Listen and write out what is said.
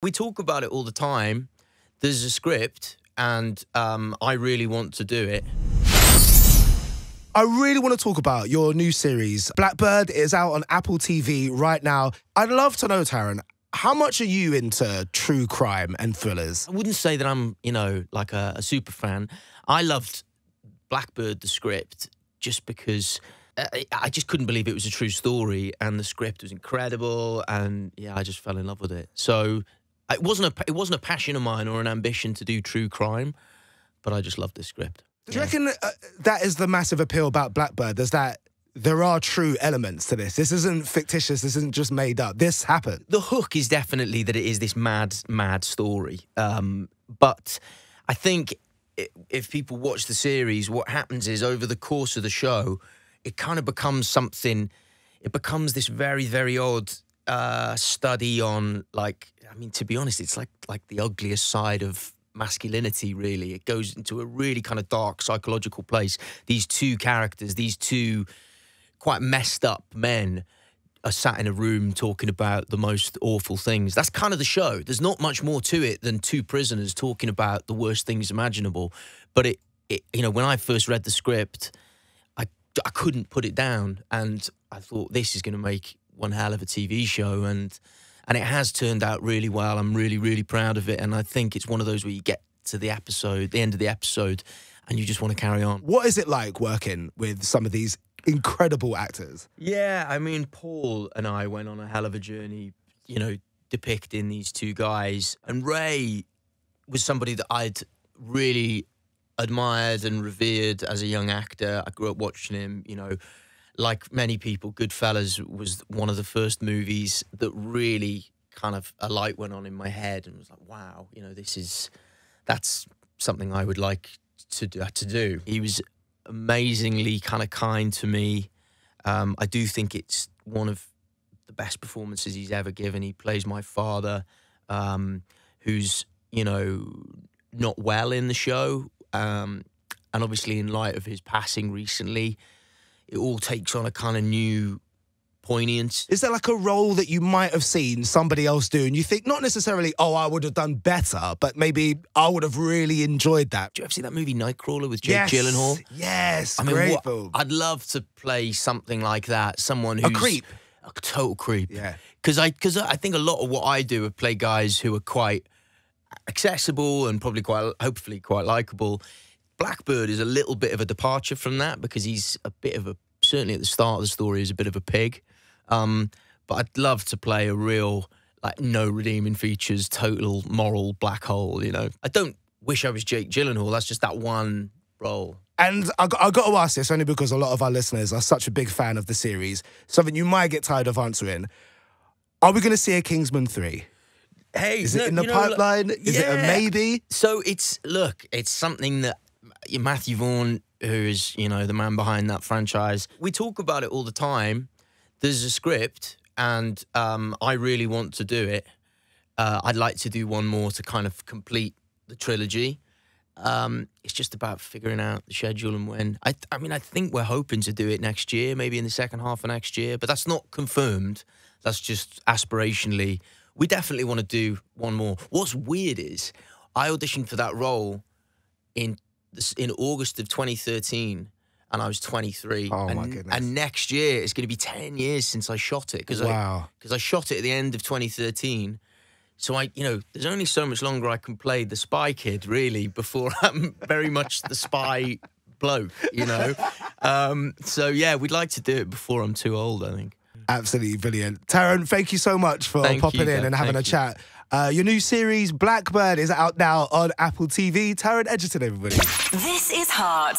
We talk about it all the time. There's a script, and I really want to do it. I really want to talk about your new series. Blackbird is out on Apple TV right now. I'd love to know, Taron, how much are you into true crime and thrillers? I wouldn't say that I'm, like a super fan. I loved Blackbird, the script, just because I just couldn't believe it was a true story, and the script was incredible, and yeah, I just fell in love with it. So it wasn't a passion of mine or an ambition to do true crime, but I just loved this script. Do you reckon that is the massive appeal about Blackbird? Is that there are true elements to this? This isn't fictitious. This isn't just made up. This happened. The hook is definitely that it is this mad story. But I think if people watch the series, what happens is over the course of the show, it kind of becomes something. It becomes this very, very odd study on, to be honest, it's like the ugliest side of masculinity, really. It goes into a really kind of dark psychological place. These two characters, these two quite messed up men are sat in a room talking about the most awful things. That's kind of the show. There's not much more to it than two prisoners talking about the worst things imaginable. But it when I first read the script, I couldn't put it down, and I thought, this is going to make one hell of a TV show, and it has turned out really well. I'm really, really proud of it, and I think it's one of those where you get to the end of the episode, and you just want to carry on. What is it like working with some of these incredible actors? Yeah, I mean, Paul and I went on a hell of a journey, depicting these two guys, and Ray was somebody that I'd really admired and revered as a young actor. I grew up watching him, like many people. Goodfellas was one of the first movies that really kind of a light went on in my head and was like, wow, that's something I would like to do. He was amazingly kind of kind to me. I do think it's one of the best performances he's ever given. He plays my father, who's, not well in the show. And obviously in light of his passing recently, it all takes on a kind of new poignance. Is there like a role that you might have seen somebody else do and you think not necessarily, oh, I would have done better, but maybe I would have really enjoyed that? Do you ever see that movie Nightcrawler with Jake Gyllenhaal? Yes, great film. I'd love to play something like that, someone who's... A creep. A total creep. Yeah. Because I think a lot of what I do is play guys who are quite accessible and probably hopefully quite likable. Blackbird is a little bit of a departure from that because he's a bit of a, certainly at the start of the story, is a bit of a pig. But I'd love to play a real, no redeeming features, total moral black hole, I don't wish I was Jake Gyllenhaal. That's just that one role. And I got to ask this only because a lot of our listeners are such a big fan of the series. Something you might get tired of answering. Are we going to see a Kingsman 3? Hey, is it in the pipeline? Is it a maybe? So it's something that Matthew Vaughn, who is, the man behind that franchise, we talk about it all the time. There's a script, and I really want to do it. I'd like to do one more to kind of complete the trilogy. It's just about figuring out the schedule and when. I think we're hoping to do it next year, maybe in the second half of next year, but that's not confirmed. That's just aspirationally. We definitely want to do one more. What's weird is I auditioned for that role in August of 2013, and I was 23. Oh, my goodness. And next year, it's going to be 10 years since I shot it. Wow. Because I shot it at the end of 2013. So there's only so much longer I can play the spy kid, really, before I'm very much the spy bloke, So, yeah, we'd like to do it before I'm too old, I think. Absolutely brilliant. Taron, thank you so much for popping in and having a chat. Your new series, Blackbird, is out now on Apple TV. Taron Egerton, everybody. This is Heart.